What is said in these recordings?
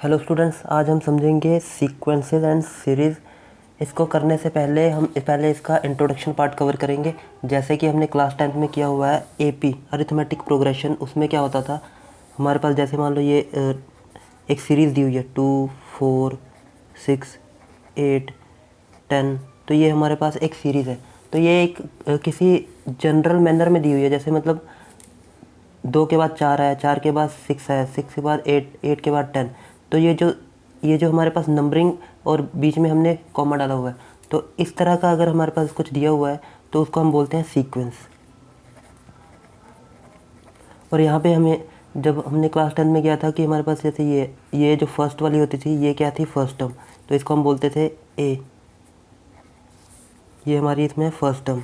Hello students, आज हम समझेंगे सीक्वेंसेस एंड सीरीज़। इसको करने से पहले इसका इंट्रोडक्शन पार्ट कवर करेंगे। जैसे कि हमने क्लास 10th में किया हुआ है एपी अरिथमेटिक प्रोग्रेशन। उसमें क्या होता था, हमारे पास जैसे मान लो ये एक सीरीज़ दी हुई है 2, 4, 6, 8, 10। तो ये हमारे पास एक सीरीज़ है। तो ये एक किसी जनरल मैनर में दी हुई है। जैसे मतलब 2 के बाद 4 है, 4 के बाद 6 है, 6 के बाद 8, 8 के बाद 10। तो ये जो हमारे पास नंबरिंग और बीच में हमने कॉमा डाला हुआ है, तो इस तरह का अगर हमारे पास कुछ दिया हुआ है तो उसको हम बोलते हैं सीक्वेंस। और यहाँ पे हमें जब हमने क्लास 10 में किया था कि हमारे पास जैसे ये जो फर्स्ट वाली होती थी, ये क्या थी, फर्स्ट टर्म। तो इसको हम बोलते थे ए। ये हमारी इसमें फर्स्ट टर्म।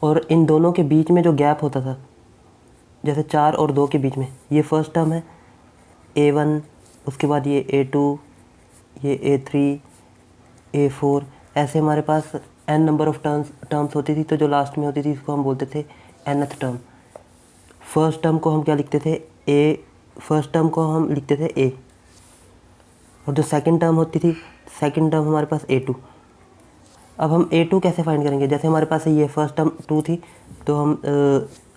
और इन दोनों के बीच में जो गैप होता था, जैसे 4 और 2 के बीच में, ये फर्स्ट टर्म है A1, उसके बाद ये A2, ये A3, A4। ऐसे हमारे पास n नंबर ऑफ टर्म्स होती थी। तो जो लास्ट में होती थी इसको हम बोलते थे nth टर्म। फर्स्ट टर्म को हम क्या लिखते थे, A। फर्स्ट टर्म को हम लिखते थे A। और जो सेकंड टर्म होती थी, सेकंड टर्म हमारे पास A2। अब हम A2 कैसे फाइंड करेंगे, जैसे हमारे पास ये फर्स्ट टर्म 2 थी, तो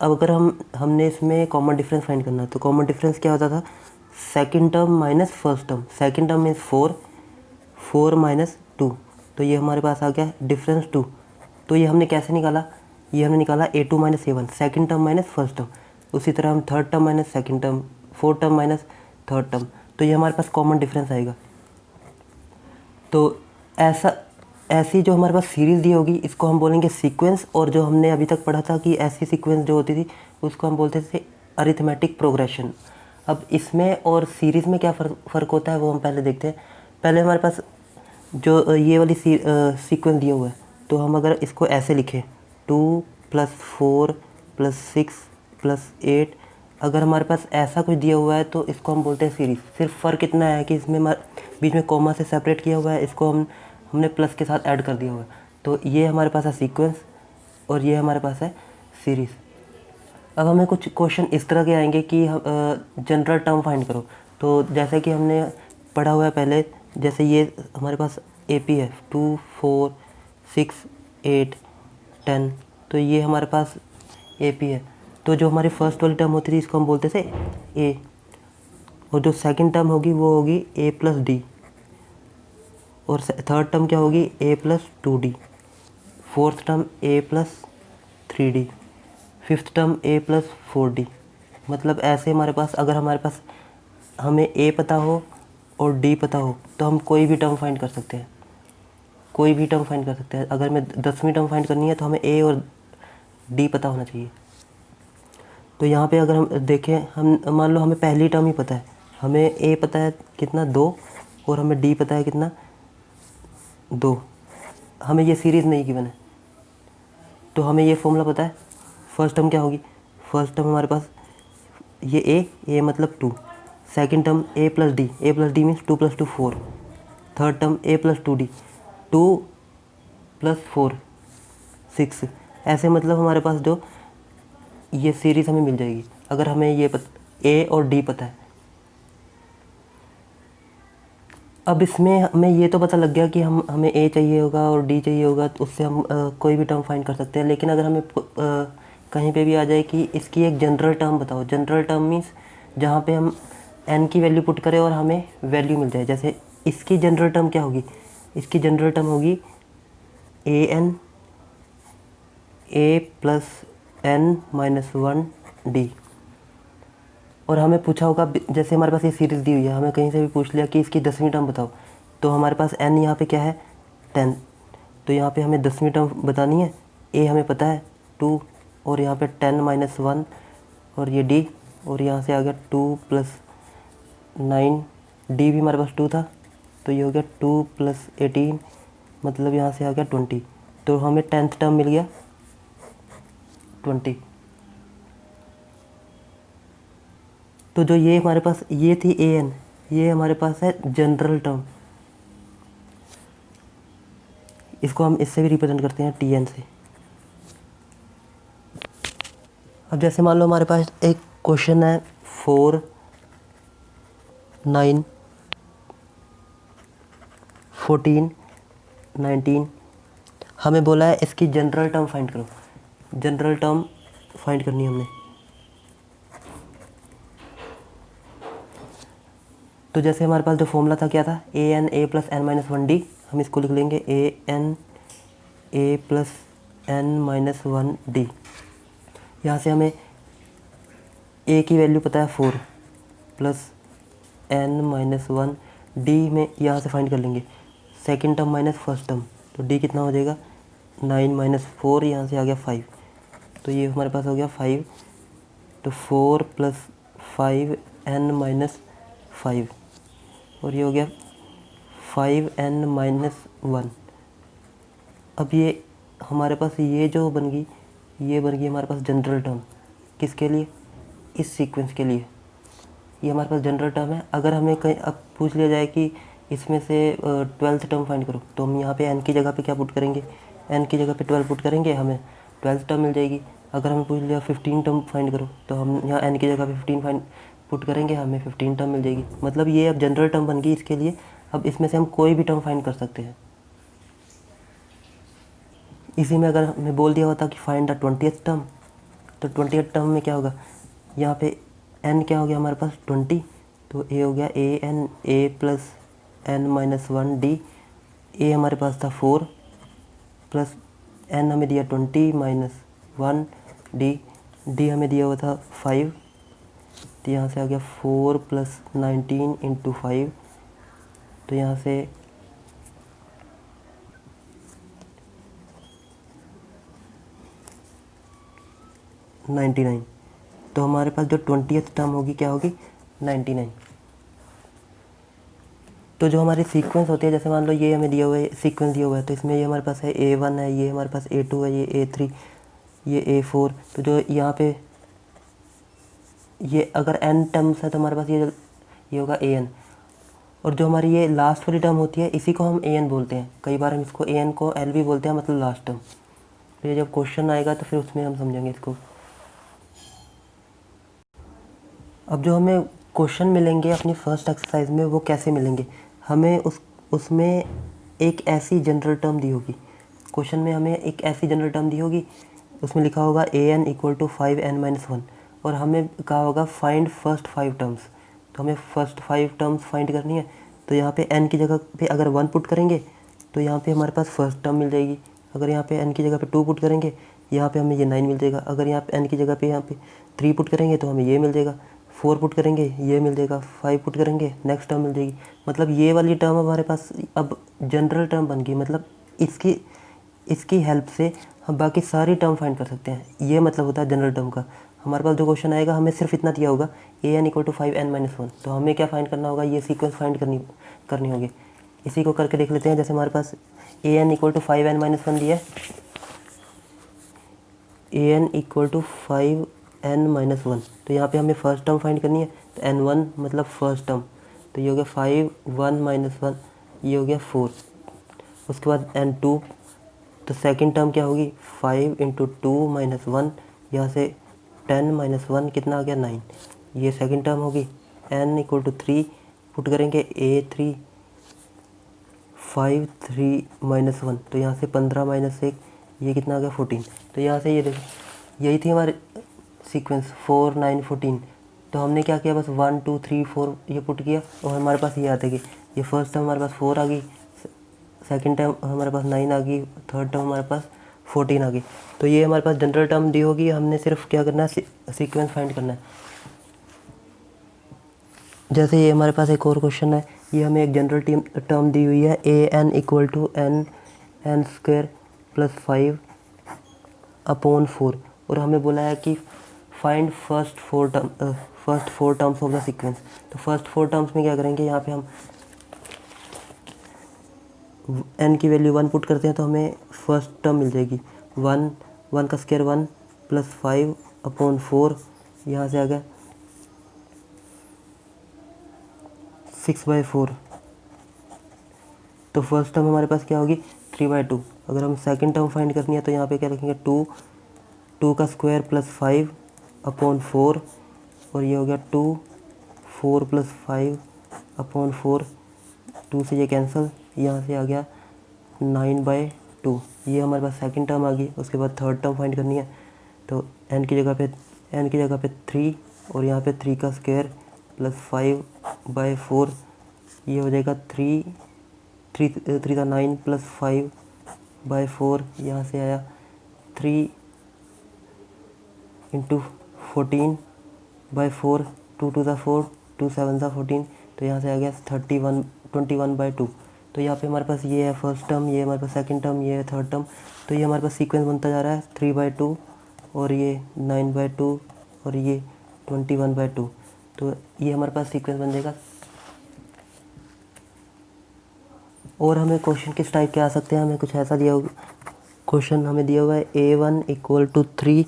अब अगर हमने इसमें कॉमन डिफरेंस फाइंड करना है, तो कॉमन डिफरेंस क्या होता था, second term minus first term. Second term means 4, 4 minus 2। तो ये हमारे पास आ गया डिफरेंस 2। तो ये हमने कैसे निकाला, ये हमने निकाला A2 minus A1, second term minus first term. उसी तरह हम third term minus second term, fourth term minus third term. तो ये हमारे पास कॉमन डिफरेंस आएगा। तो ऐसी जो हमारे पास सीरीज़ दी होगी इसको हम बोलेंगे सीक्वेंस। और जो हमने अभी तक पढ़ा था कि ऐसी सीक्वेंस जो होती थी उसको हम बोलते थे अरिथमेटिक प्रोग्रेशन। अब इसमें और सीरीज़ में क्या फ़र्क होता है वो हम पहले देखते हैं। पहले हमारे पास जो ये वाली सीक्वेंस दिया हुआ है, तो हम अगर इसको ऐसे लिखें 2 + 4 + 6 + 8, अगर हमारे पास ऐसा कुछ दिया हुआ है तो इसको हम बोलते हैं सीरीज़। सिर्फ फ़र्क इतना है कि इसमें बीच में कॉमा से सेपरेट किया हुआ है, इसको हमने प्लस के साथ ऐड कर दिया हुआ है। तो ये हमारे पास है सीक्वेंस और ये हमारे पास है सीरीज़। अब हमें कुछ क्वेश्चन इस तरह के आएंगे कि जनरल टर्म फाइंड करो। तो जैसे कि हमने पढ़ा हुआ है पहले, जैसे ये हमारे पास एपी है 2, 4, 6, 8, 10। तो ये हमारे पास एपी है। तो जो हमारी फर्स्ट वाली टर्म होती थी इसको हम बोलते थे ए। और जो सेकंड टर्म होगी वो होगी A + D। और थर्ड टर्म क्या होगी, A + 2D। Fourth term A + 3D। Fifth term A + 4D। मतलब ऐसे हमारे पास, अगर हमारे पास हमें A पता हो और D पता हो तो हम कोई भी टर्म फाइंड कर सकते हैं। कोई भी टर्म फाइंड कर सकते हैं। अगर हमें 10वीं टर्म फाइंड करनी है तो हमें A और D पता होना चाहिए। तो यहाँ पे अगर हम देखें, हम मान लो हमें पहली टर्म ही पता है, हमें A पता है कितना, 2, और हमें D पता है कितना, 2। हमें ये सीरीज़ नहीं गिवन है तो हमें ये फॉर्मूला पता है। फर्स्ट टर्म क्या होगी, फर्स्ट टर्म हमारे पास ये A मतलब 2। Second term A + D, A + D means 2 + 2 4। Third term A + 2D, 2 + 4 6। ऐसे मतलब हमारे पास जो ये सीरीज़ हमें मिल जाएगी अगर हमें ये A और D पता है। अब इसमें हमें ये तो पता लग गया कि हमें A चाहिए होगा और D चाहिए होगा, तो उससे हम कोई भी टर्म फाइंड कर सकते हैं। लेकिन अगर हमें कहीं पे भी आ जाए कि इसकी एक जनरल टर्म बताओ, जनरल टर्म मीन्स जहाँ पे हम n की वैल्यू पुट करें और हमें वैल्यू मिल जाए। जैसे इसकी जनरल टर्म क्या होगी, इसकी जनरल टर्म होगी an A + n - 1 D। और हमें पूछा होगा, जैसे हमारे पास ये सीरीज़ दी हुई है, हमें कहीं से भी पूछ लिया कि इसकी 10वीं टर्म बताओ, तो हमारे पास n यहाँ पे क्या है, 10। तो यहाँ पे हमें 10वीं टर्म बतानी है। a हमें पता है 2, और यहाँ पे 10 - 1, और ये d, और यहाँ से आ गया 2 + 9। d भी हमारे पास 2 था, तो ये हो गया 2 + 18, मतलब यहाँ से आ गया 20। तो हमें 10th टर्म मिल गया 20। तो जो ये हमारे पास ये थी an, ये हमारे पास है जनरल टर्म। इसको हम इससे भी रिप्रेजेंट करते हैं tn से। अब जैसे मान लो हमारे पास एक क्वेश्चन है 4, 9, 14, 19, हमें बोला है इसकी जनरल टर्म फाइंड करो। जनरल टर्म फाइंड करनी है हमने। तो जैसे हमारे पास जो फॉर्मूला था क्या था, a n a plus n minus one d. हम इसको लिख लेंगे a n a plus n minus one d. यहाँ से हमें ए की वैल्यू पता है 4 plus n minus one, d में यहाँ से फाइंड कर लेंगे second term minus first term. तो डी कितना हो जाएगा 9 माइनस 4, यहाँ से आ गया 5। तो ये हमारे पास हो गया 5। तो 4 प्लस 5 एन माइनस 5, और ये हो गया 5 एन माइनस 1। अब ये हमारे पास ये जो बन गई, ये बन गई हमारे पास जनरल टर्म। किसके लिए? इस सीक्वेंस के लिए। ये हमारे पास जनरल टर्म है। अगर हमें कहीं अब पूछ लिया जाए कि इसमें से 12th टर्म फाइंड करो, तो हम यहाँ पे n की जगह पे क्या पुट करेंगे, n की जगह पे 12 पुट करेंगे, हमें 12th टर्म मिल जाएगी। अगर हमें पूछ लिया 15 टर्म फाइंड करो, तो हम यहाँ n की जगह पे 15 फाइंड पुट करेंगे, हमें 15 टर्म मिल जाएगी। मतलब ये अब जनरल टर्म बन गई इसके लिए। अब इसमें से हम कोई भी टर्म फाइंड कर सकते हैं। इसी में अगर हमें बोल दिया होता कि फाइंड द 20th टर्म, तो 20th टर्म में क्या होगा, यहाँ पे n क्या हो गया हमारे पास 20। तो a हो गया a n a plus n minus one d. A हमारे पास था 4 प्लस n हमें दिया 20 माइनस 1 डी। डी हमें दिया हुआ था 5। तो यहाँ से आ गया 4 प्लस 19 इंटू 5। तो यहाँ से 99। तो हमारे पास जो 20th टर्म होगी क्या होगी 99। तो जो हमारी सीक्वेंस होती है, जैसे मान लो ये हमें दिया हुआ है, सीक्वेंस दिया हुआ है, तो इसमें ये हमारे पास है A1 है, ये हमारे पास A2 है, ये A3, ये A4। तो जो यहाँ पे ये अगर n टर्म्स है तो हमारे पास ये होगा AN। और जो हमारी ये लास्ट वाली टर्म होती है इसी को हम AN बोलते हैं। कई बार हम इसको AN को L भी बोलते हैं, मतलब लास्ट टर्म। तो ये जब क्वेश्चन आएगा तो फिर उसमें हम समझेंगे इसको। अब जो हमें क्वेश्चन मिलेंगे अपनी फर्स्ट एक्सरसाइज में, वो कैसे मिलेंगे, हमें उसमें एक ऐसी जनरल टर्म दी होगी। क्वेश्चन में हमें एक ऐसी जनरल टर्म दी होगी, उसमें लिखा होगा AN equal to 5n minus 1, और हमें कहा होगा फाइंड फर्स्ट 5 टर्म्स। तो हमें फर्स्ट 5 टर्म्स फाइंड करनी है। तो यहाँ पे n की जगह पे अगर 1 पुट करेंगे तो यहाँ पे हमारे पास फर्स्ट टर्म मिल जाएगी। अगर यहाँ पे n की जगह पे 2 पुट करेंगे, यहाँ पे हमें ये 9 मिल जाएगा। अगर यहाँ पे n की जगह पे यहाँ पे 3 पुट करेंगे तो हमें ये मिल जाएगा। 4 पुट करेंगे ये मिल जाएगा। 5 पुट करेंगे नेक्स्ट टर्म मिल जाएगी। मतलब ये वाली टर्म हमारे पास अब जनरल टर्म बन गई। मतलब इसकी हेल्प से हम बाकी सारी टर्म फाइंड कर सकते हैं। ये मतलब होता है जनरल टर्म का। हमारे पास जो क्वेश्चन आएगा हमें सिर्फ इतना दिया होगा AN equal to 5n minus 1। तो हमें क्या फाइंड करना होगा, ये सीक्वेंस फाइंड करनी होगी। इसी को करके देख लेते हैं। जैसे हमारे पास AN equal to 5n minus 1 दिया है, AN equal to 5n minus 1। तो यहाँ पे हमें फर्स्ट टर्म फाइंड करनी है। तो n1 मतलब फर्स्ट टर्म, तो ये हो गया 5 1 माइनस 1, ये हो गया 4। उसके बाद n2, तो सेकंड टर्म क्या होगी 5 इंटू 2 माइनस 1, यहाँ से 10 माइनस 1 कितना आ गया 9। ये सेकंड टर्म होगी। n इक्वल टू 3 पुट करेंगे A3 5 3 माइनस 1, तो यहाँ से 15 माइनस 1, ये कितना आ गया 14। तो यहाँ से ये देखो, यही थी हमारी सीक्वेंस 4 9 14। तो हमने क्या किया, बस 1 2 3 4 ये पुट किया और हमारे पास ये आता है कि ये फर्स्ट टर्म हमारे पास 4 आ गई, सेकंड टर्म हमारे पास 9 आ गई, थर्ड टर्म हमारे पास 14 आ गई। तो ये हमारे पास जनरल टर्म दी होगी। हमने सिर्फ क्या करना है, सीक्वेंस फाइंड करना है। जैसे ये हमारे पास एक और क्वेश्चन है, ये हमें एक जनरल टर्म दी हुई है AN equal to n square plus 5 upon 4, और हमें बोला है कि find first 4 terms of the sequence. तो फर्स्ट 4 टर्म्स में क्या करेंगे, यहाँ पे हम n की वैल्यू 1 पुट करते हैं तो हमें फर्स्ट टर्म मिल जाएगी 1 का स्क्वायर 1 प्लस 5 अपॉन 4, यहाँ से आ गया 6/4। तो फर्स्ट टर्म हमारे पास क्या होगी 3/2। अगर हम सेकंड टर्म फाइंड करनी है तो यहाँ पे क्या लिखेंगे 2 का स्क्वायर प्लस 5 अपॉन 4 और ये हो गया 2, 4 + 5 अपॉन 4, 2 से ये कैंसिल, यहाँ से आ गया 9/2। ये हमारे पास सेकंड टर्म आ गई। उसके बाद थर्ड टर्म फाइंड करनी है, तो n की जगह पे 3 और यहाँ पे 3 का स्क्वायर प्लस 5/4, ये हो जाएगा 3 का 9 + 5/4, यहाँ से आया 3 × 14/4, 2 × 2 = 4, 2 × 7 = 14, तो यहाँ से आ गया 21/2। तो यहाँ पे हमारे पास ये है फर्स्ट टर्म, ये हमारे पास सेकंड टर्म, ये है थर्ड टर्म। तो ये हमारे पास सीक्वेंस बनता जा रहा है 3/2 और ये 9/2 और ये 21/2। तो ये हमारे पास सीक्वेंस बन जाएगा। और हमें क्वेश्चन किस टाइप के आ सकते हैं, हमें कुछ ऐसा दिया होगा, क्वेश्चन हमें दिया हुआ है a1 = 3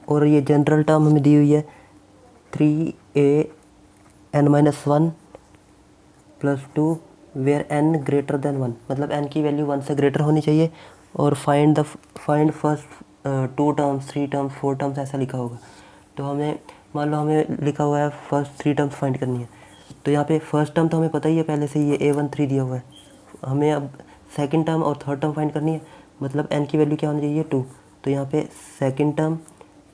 और ये जनरल टर्म हमें दी हुई है 3an-1 + 2 where n greater than 1, मतलब n की वैल्यू 1 से ग्रेटर होनी चाहिए। और find first 2 terms, 3 terms, 4 terms, ऐसा लिखा होगा। तो हमें मान लो हमें लिखा हुआ है फर्स्ट 3 टर्म्स फाइंड करनी है। तो यहाँ पे फर्स्ट टर्म तो हमें पता ही है पहले से, ये a1 3 दिया हुआ है। हमें अब सेकंड टर्म और थर्ड टर्म फाइंड करनी है, मतलब n की वैल्यू क्या होनी चाहिए 2। तो यहाँ पे सेकंड टर्म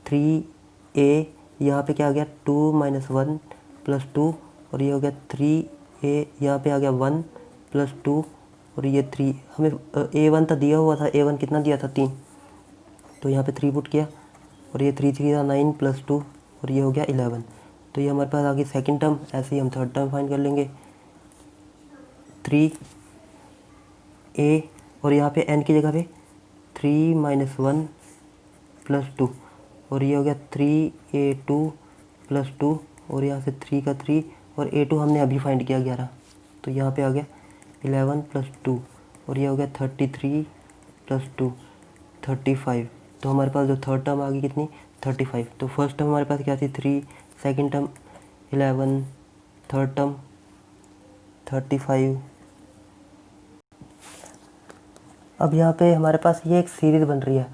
3a, यहाँ पे क्या आ गया 2 - 1 + 2 और ये हो गया 3a, यहाँ पे आ गया 1 + 2 और ये 3। हमें a1 तो दिया हुआ था, a1 कितना दिया था 3, तो यहाँ पे 3 पुट किया और ये 3 3 9 + 2 और ये हो गया 11। तो ये हमारे पास आ गई सेकंड टर्म। ऐसे ही हम थर्ड टर्म फाइंड कर लेंगे 3a और यहाँ पे n की जगह पे 3 - 1 + 2 और ये हो गया 3a2 + 2 और यहाँ से 3 का 3 और a2 हमने अभी फाइंड किया 11, तो यहाँ पे आ गया 11 + 2 और ये हो गया 33 + 2 35। तो हमारे पास जो थर्ड टर्म आ गई कितनी 35। तो फर्स्ट टर्म हमारे पास क्या थी 3, सेकंड टर्म 11, थर्ड टर्म 35। अब यहाँ पे हमारे पास ये एक सीरीज़ बन रही है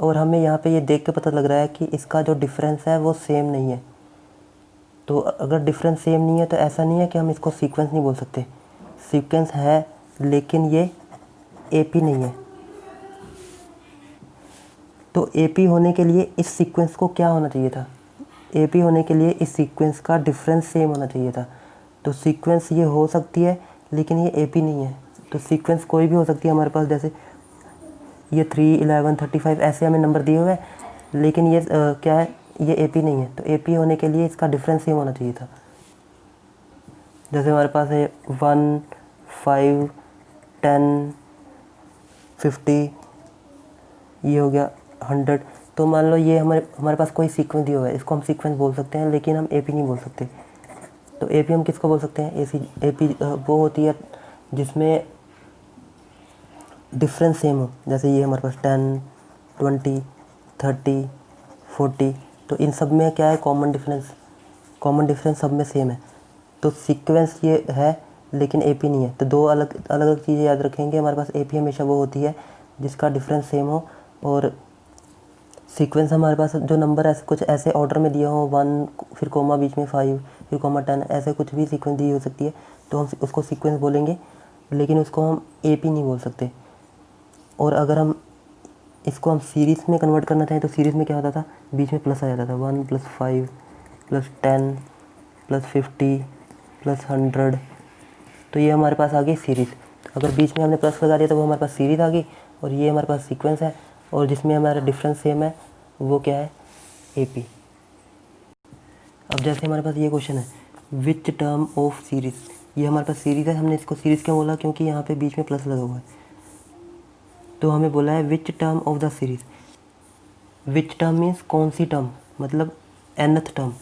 और हमें यहाँ पे ये देख के पता लग रहा है कि इसका जो डिफरेंस है वो सेम नहीं है। तो अगर डिफरेंस सेम नहीं है तो ऐसा नहीं है कि हम इसको सीक्वेंस नहीं बोल सकते, सीक्वेंस है लेकिन ये एपी नहीं है। तो एपी होने के लिए इस सीक्वेंस को क्या होना चाहिए था, एपी होने के लिए इस सीक्वेंस का डिफरेंस सेम होना चाहिए था। तो सीक्वेंस ये हो सकती है लेकिन ये एपी नहीं है। तो सीक्वेंस कोई भी हो सकती है हमारे पास, जैसे ये 3, 11, 35 ऐसे हमें नंबर दिए हुए हैं, लेकिन ये क्या है, ये एपी नहीं है। तो एपी होने के लिए इसका डिफरेंस सेम होना चाहिए था। जैसे हमारे पास है 1, 5, 10, 50, ये हो गया 100। तो मान लो ये हमारे पास कोई सीक्वेंस दिया हुआ है, इसको हम सीक्वेंस बोल सकते हैं लेकिन हम एपी नहीं बोल सकते। तो एपी हम किसको बोल सकते हैं, एपी वो होती है जिसमें डिफरेंस सेम हो। जैसे ये हमारे पास 10, 20, 30, 40, तो इन सब में क्या है कॉमन डिफरेंस सब में सेम है। तो सीक्वेंस ये है लेकिन एपी नहीं है। तो दो अलग अलग चीज़ें याद रखेंगे, हमारे पास एपी हमेशा वो होती है जिसका डिफरेंस सेम हो, और सीक्वेंस हमारे पास जो नंबर ऐसे कुछ ऐसे ऑर्डर में दिया हो, 1 फिर कोमा बीच में 5 फिर कोमा 10, ऐसे कुछ भी सीक्वेंस दी हो सकती है, तो हम उसको सीक्वेंस बोलेंगे लेकिन उसको हम एपी नहीं बोल सकते। और अगर हम इसको हम सीरीज़ में कन्वर्ट करना चाहें तो सीरीज़ में क्या होता था, बीच में प्लस आ जाता था, 1 + 5 + 10 + 50 + 100। तो ये हमारे पास आ गई सीरीज़। अगर बीच में हमने प्लस लगा दिया तो वो हमारे पास सीरीज़ आ गई, और ये हमारे पास सीक्वेंस है और जिसमें हमारा डिफरेंस सेम है, वो क्या है, एपी। अब जैसे हमारे पास ये क्वेश्चन है विच टर्म ऑफ सीरीज़, ये हमारे पास सीरीज़ है, हमने इसको सीरीज़ क्यों बोला, क्योंकि यहाँ पे बीच में प्लस लगा हुआ है। तो हमें बोला है which term of the series, which term means कौन सी टर्म, मतलब nth टर्म।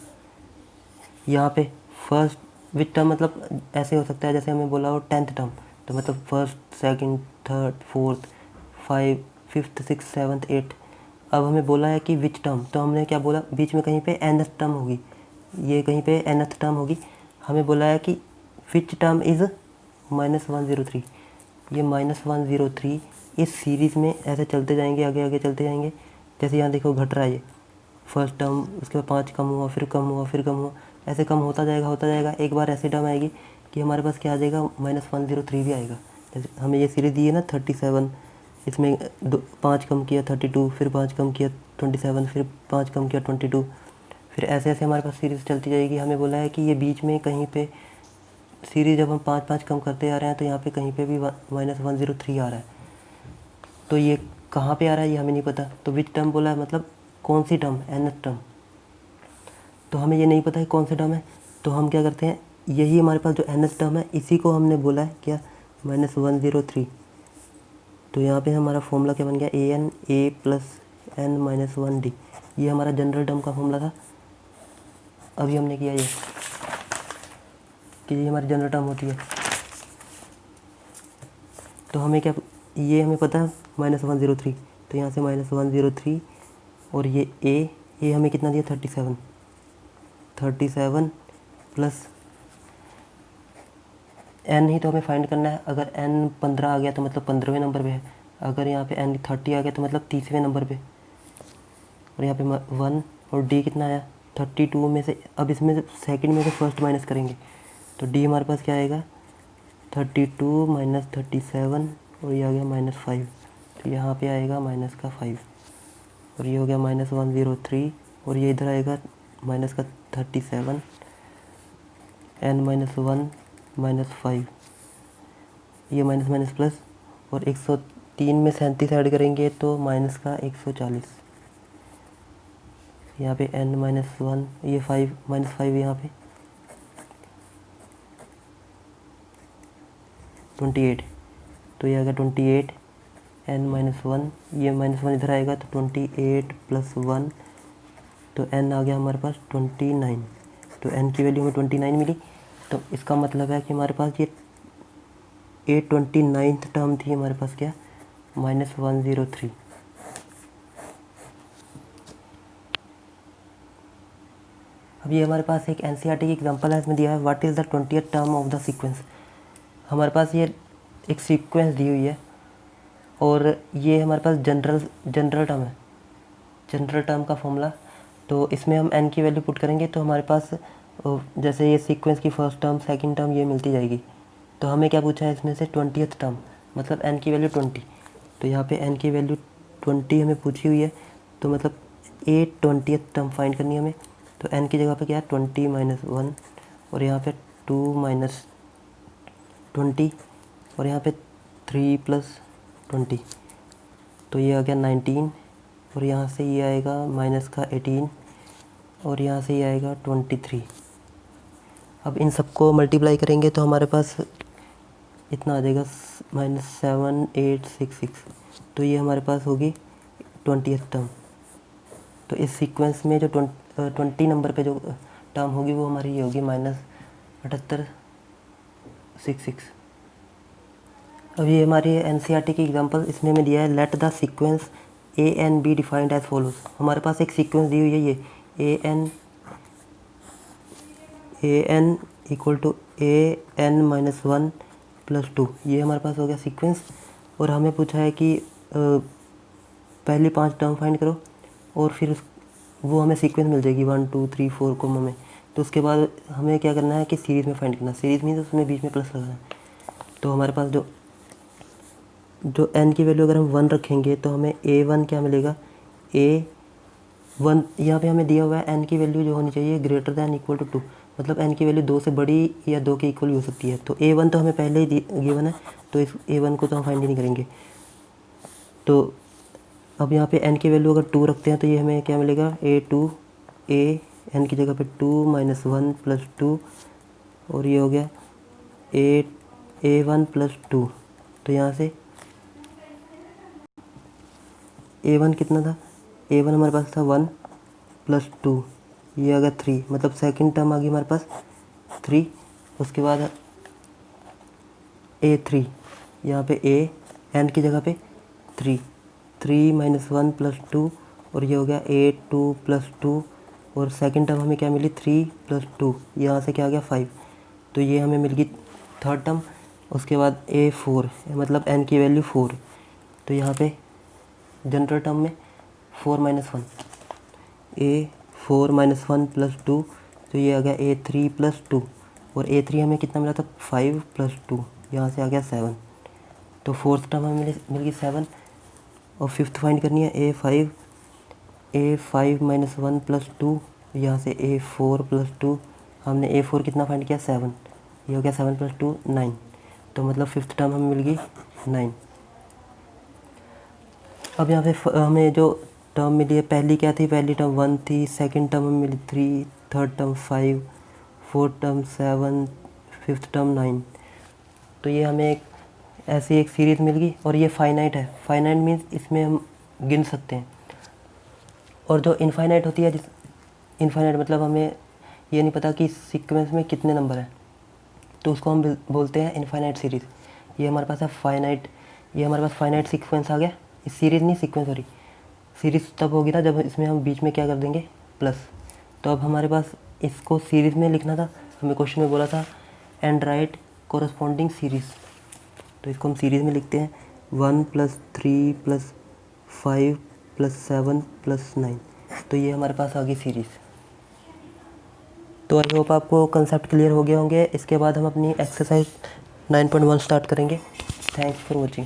यहाँ पे फर्स्ट विच टर्म मतलब ऐसे हो सकता है जैसे हमें बोला हो 10th टर्म, तो मतलब first, second, third, fourth, 5, 5th, 6th, 7th, 8th। अब हमें बोला है कि विच टर्म, तो हमने क्या बोला, बीच में कहीं पे nth टर्म होगी, ये कहीं पे nth टर्म होगी। हमें बोला है कि विच टर्म इज़ -103, ये -103 इस सीरीज़ में ऐसे चलते जाएंगे, आगे आगे चलते जाएंगे। जैसे यहाँ देखो घट रहा है, ये फर्स्ट टर्म, उसके बाद 5 कम हुआ, फिर कम हुआ, फिर कम हुआ, ऐसे कम होता जाएगा। एक बार ऐसी टर्म आएगी कि हमारे पास क्या आ जाएगा, -103 भी आएगा। जैसे हमें ये सीरीज़ दी है ना 37, इसमें 5 कम किया 32, फिर 5 कम किया 27, फिर 5 कम किया 22, फिर ऐसे ऐसे हमारे पास सीरीज़ चलती जाएगी। हमें बोला है कि ये बीच में कहीं पे सीरीज़ जब हम 5 कम करते आ रहे हैं तो यहाँ पे कहीं पे भी -103 आ रहा है। तो ये कहाँ पे आ रहा है ये हमें नहीं पता। तो विच टर्म बोला है, मतलब कौन सी टर्म, nth टर्म। तो हमें ये नहीं पता है कौन सी टर्म है, तो हम क्या करते हैं, यही हमारे पास जो nth टर्म है इसी को हमने बोला है क्या, -103। तो यहाँ पे हमारा फॉर्मूला क्या बन गया, an a + n - 1d। ये हमारा जनरल टर्म का फॉर्मूला था। अभी हमने किया ये कि ये हमारी जनरल टर्म होती है। तो हमें क्या, ये हमें पता है -103, तो यहाँ से -103, और ये हमें कितना दिया, 37 प्लस n ही तो हमें फाइंड करना है। अगर n 15 आ गया तो मतलब 15वें नंबर पे है, अगर यहाँ पे n 30 आ गया तो मतलब 30वें नंबर पे, और यहाँ पे 1, और d कितना आया 32 में से। अब इसमें से सेकंड में से फर्स्ट माइनस करेंगे तो d हमारे पास क्या आएगा, 32 - 37, और ये आ गया -5, तो यहाँ पे आएगा माइनस का 5, और ये हो गया -103, और ये इधर आएगा माइनस का 37, n - 1 - 5, ये माइनस माइनस प्लस, और 103 में 37 ऐड करेंगे तो माइनस का 140, यहाँ पे n - 1, ये 5 -5 यहाँ पे 28, तो ये आ गया 28, n - 1, ये -1 इधर आएगा तो 28 + 1, तो n आ गया हमारे पास 29। तो n की वैल्यू हमें 29 मिली। तो इसका मतलब है कि हमारे पास ये 29th टर्म थी हमारे पास क्या, -103। अब ये हमारे पास एक NCERT की एग्जांपल है, इसमें दिया है what is the 20th term of the sequence. हमारे पास ये एक सीक्वेंस दी हुई है और ये हमारे पास जनरल टर्म है, जनरल टर्म का फॉर्मूला। तो इसमें हम n की वैल्यू पुट करेंगे तो हमारे पास जैसे ये सीक्वेंस की फर्स्ट टर्म सेकंड टर्म ये मिलती जाएगी। तो हमें क्या पूछा है इसमें से 20th टर्म, मतलब n की वैल्यू 20। तो यहाँ पे n की वैल्यू 20 हमें पूछी हुई है, तो मतलब 20th टर्म फाइंड करनी है हमें। तो n की जगह पे क्या है 20 - 1, और यहाँ पे 2 - 20, और यहाँ पे 3 + 20, तो ये आ गया 19, और यहाँ से ये आएगा माइनस का 18, और यहाँ से ये आएगा 23। अब इन सबको मल्टीप्लाई करेंगे तो हमारे पास इतना आ जाएगा -7866। तो ये हमारे पास होगी 20th टर्म। तो इस सीक्वेंस में जो 20 नंबर पे जो टर्म होगी वो हमारी ये होगी -7866। अब ये हमारी NCERT की एग्जांपल, इसमें हमें दिया है let the sequence an be defined as follows. हमारे पास एक सीक्वेंस दी हुई है, ये an = an - 1 + 2, ये हमारे पास हो गया सीक्वेंस। और हमें पूछा है कि पहली 5 टर्म फाइंड करो, और फिर वो हमें सीक्वेंस मिल जाएगी 1 2 3 4 कोमा में। तो उसके बाद हमें क्या करना है कि सीरीज़ में फाइंड करना है। सीरीज़ में तो उसमें बीच में प्लस लगाना है। तो हमारे पास जो n की वैल्यू अगर हम 1 रखेंगे तो हमें a1 क्या मिलेगा, a1 यहाँ पे हमें दिया हुआ है n की वैल्यू जो होनी चाहिए ग्रेटर दैन इक्वल टू 2, मतलब n की वैल्यू 2 से बड़ी या 2 के इक्वल हो सकती है। तो a1 तो हमें पहले ही गिवन है, तो इस a1 को तो हम फाइंड ही नहीं करेंगे। तो अब यहाँ पे n की वैल्यू अगर 2 रखते हैं तो ये हमें क्या मिलेगा, a2 n की जगह पे 2 - 1 + 2, और ये हो गया a1 + 2। तो यहाँ से a1 कितना था, a1 हमारे पास था 1 + 2, ये आ गया 3, मतलब सेकंड टर्म आ गई हमारे पास 3। उसके बाद a3, यहाँ पे n की जगह पे 3 - 1 + 2, और ये हो गया a2 + 2, और सेकंड टर्म हमें क्या मिली 3 + 2, यहाँ से क्या आ गया 5। तो ये हमें मिल गई थर्ड टर्म। उसके बाद a4, मतलब n की वैल्यू 4। तो यहाँ पे जनरल टर्म में 4 - 1, A4-1 + 2, तो ये आ गया A3 + 2, और A3 हमें कितना मिला था 5 + 2, यहाँ से आ गया 7, तो फोर्थ टर्म हमें मिल गई 7, और फिफ्थ फाइंड करनी है A5 A5-1 + 2, यहाँ से A4 + 2, हमने A4 कितना फाइंड किया 7, ये हो गया 7 + 2 9, तो मतलब फिफ्थ टर्म हमें मिल गई 9। अब यहाँ पे हमें जो टर्म मिली है, पहली क्या थी, पहली टर्म 1 थी, सेकंड टर्म हमें मिली 3, third term 5, fourth term 7, fifth term 9, तो ये हमें एक ऐसी एक सीरीज़ मिल गई, और ये फाइनाइट है। फाइनाइट मीन्स इसमें हम गिन सकते हैं, और जो इनफाइनाइट होती है, इनफाइनाइट मतलब हमें ये नहीं पता कि सीक्वेंस में कितने नंबर हैं, तो उसको हम बोलते हैं इनफाइनाइट सीरीज़। ये हमारे पास है फाइनाइट, ये हमारे पास फाइनाइट सीक्वेंस आ गया, इस सीरीज़ नहीं सीक्वेंस, सॉरी सीरीज़ तब होगी ना जब इसमें हम बीच में क्या कर देंगे प्लस। तो अब हमारे पास इसको सीरीज़ में लिखना था, हमें क्वेश्चन में बोला था एंड राइट कोरस्पॉन्डिंग सीरीज़, तो इसको हम सीरीज़ में लिखते हैं 1 + 3 + 5 + 7 + 9, तो ये हमारे पास आ गई सीरीज़। तो आई होप आपको कंसेप्ट क्लियर हो गए होंगे। इसके बाद हम अपनी एक्सरसाइज 9.1 स्टार्ट करेंगे। Thanks for watching.